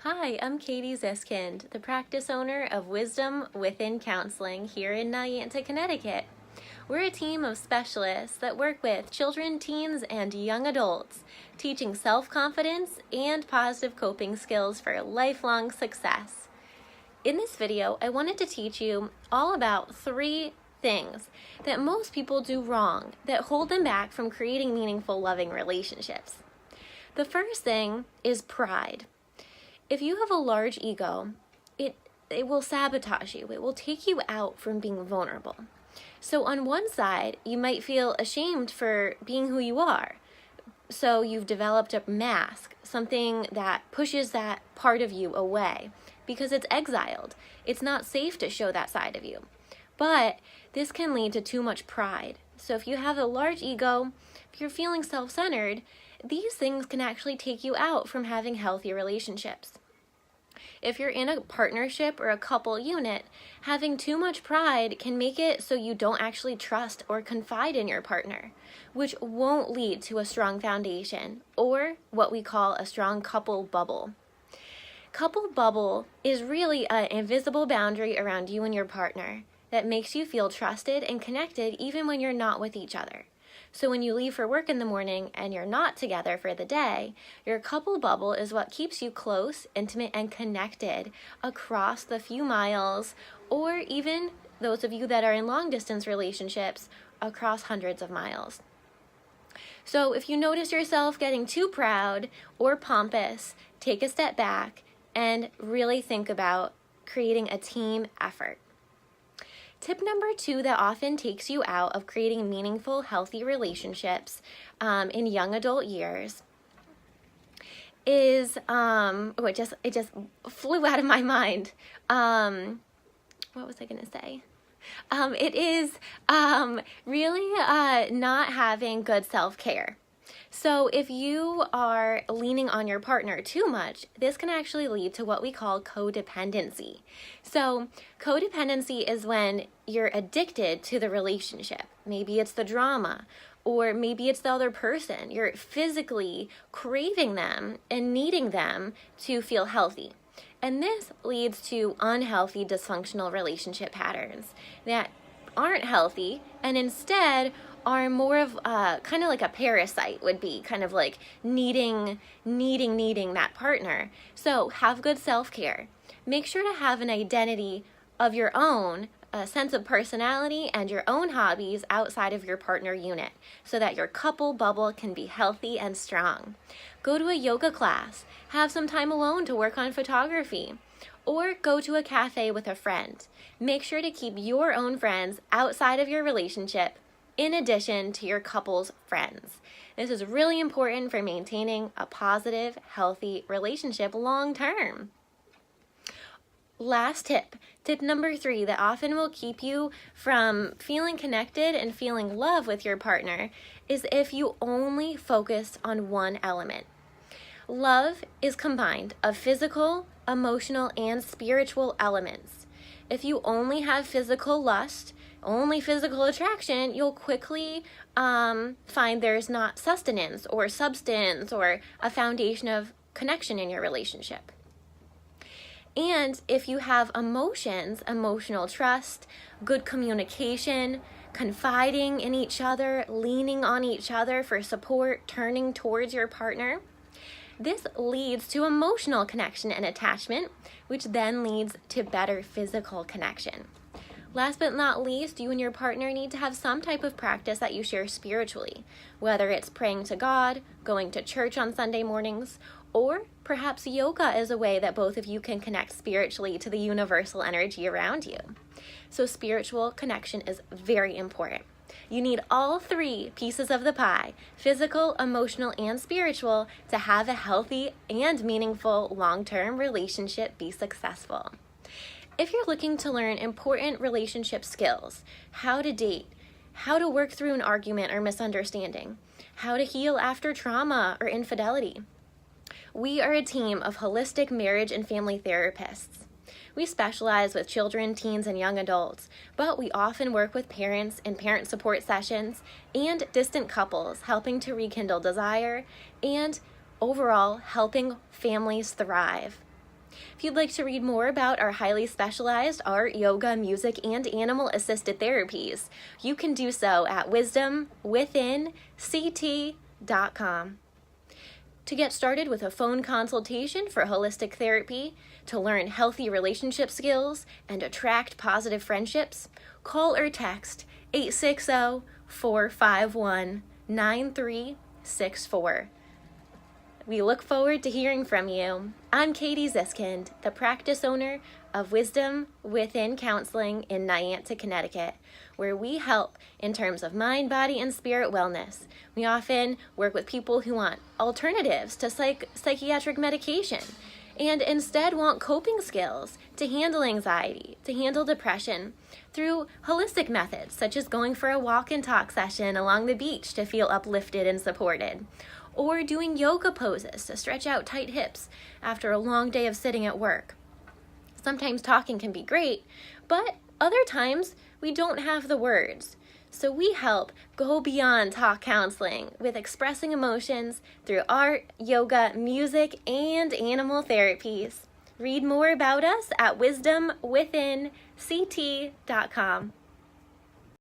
Hi, I'm Katie Ziskind, the practice owner of Wisdom Within Counseling here in Niantic, Connecticut. We're a team of specialists that work with children, teens, and young adults, teaching self-confidence and positive coping skills for lifelong success. In this video, I wanted to teach you all about 3 things that most people do wrong that hold them back from creating meaningful, loving relationships. The first thing is pride. If you have a large ego, it will sabotage you. It will take you out from being vulnerable. So on one side, you might feel ashamed for being who you are. So you've developed a mask, something that pushes that part of you away because it's exiled. It's not safe to show that side of you. But this can lead to too much pride. So if you have a large ego, if you're feeling self-centered, these things can actually take you out from having healthy relationships. If you're in a partnership or a couple unit, having too much pride can make it so you don't actually trust or confide in your partner, which won't lead to a strong foundation or what we call a strong couple bubble. Couple bubble is really an invisible boundary around you and your partner that makes you feel trusted and connected even when you're not with each other. So when you leave for work in the morning and you're not together for the day, your couple bubble is what keeps you close, intimate, and connected across the few miles, or even those of you that are in long-distance relationships, across hundreds of miles. So if you notice yourself getting too proud or pompous, take a step back and really think about creating a team effort. Tip number 2 that often takes you out of creating meaningful, healthy relationships in young adult years is, it just flew out of my mind. What was I going to say? It is really not having good self-care. So if you are leaning on your partner too much, this can actually lead to what we call codependency. So codependency is when you're addicted to the relationship. Maybe it's the drama, or maybe it's the other person. You're physically craving them and needing them to feel healthy. And this leads to unhealthy, dysfunctional relationship patterns that aren't healthy and instead are more of kind of like a parasite would be, kind of like needing that partner. So have good self-care. Make sure to have an identity of your own, a sense of personality and your own hobbies outside of your partner unit so that your couple bubble can be healthy and strong. Go to a yoga class, have some time alone to work on photography, or go to a cafe with a friend. Make sure to keep your own friends outside of your relationship in addition to your couple's friends. This is really important for maintaining a positive, healthy relationship long term. Last tip, tip number 3 that often will keep you from feeling connected and feeling love with your partner is if you only focus on one element. Love is combined of physical, emotional, and spiritual elements. If you only have physical lust, only physical attraction, you'll quickly find there's not sustenance or substance or a foundation of connection in your relationship. And if you have emotions, emotional trust, good communication, confiding in each other, leaning on each other for support, turning towards your partner, this leads to emotional connection and attachment, which then leads to better physical connection. Last but not least, you and your partner need to have some type of practice that you share spiritually, whether it's praying to God, going to church on Sunday mornings, or perhaps yoga is a way that both of you can connect spiritually to the universal energy around you. So spiritual connection is very important. You need all 3 pieces of the pie, physical, emotional, and spiritual, to have a healthy and meaningful long-term relationship be successful. If you're looking to learn important relationship skills, how to date, how to work through an argument or misunderstanding, how to heal after trauma or infidelity, we are a team of holistic marriage and family therapists. We specialize with children, teens, and young adults, but we often work with parents in parent support sessions and distant couples, helping to rekindle desire and overall helping families thrive. If you'd like to read more about our highly specialized art, yoga, music, and animal-assisted therapies, you can do so at wisdomwithinct.com. To get started with a phone consultation for holistic therapy, to learn healthy relationship skills, and attract positive friendships, call or text 860-451-9364. We look forward to hearing from you. I'm Katie Ziskind, the practice owner of Wisdom Within Counseling in Niantic, Connecticut, where we help in terms of mind, body, and spirit wellness. We often work with people who want alternatives to psychiatric medication and instead want coping skills to handle anxiety, to handle depression through holistic methods, such as going for a walk and talk session along the beach to feel uplifted and supported, or doing yoga poses to stretch out tight hips after a long day of sitting at work. Sometimes talking can be great, but other times we don't have the words. So we help go beyond talk counseling with expressing emotions through art, yoga, music, and animal therapies. Read more about us at wisdomwithinct.com.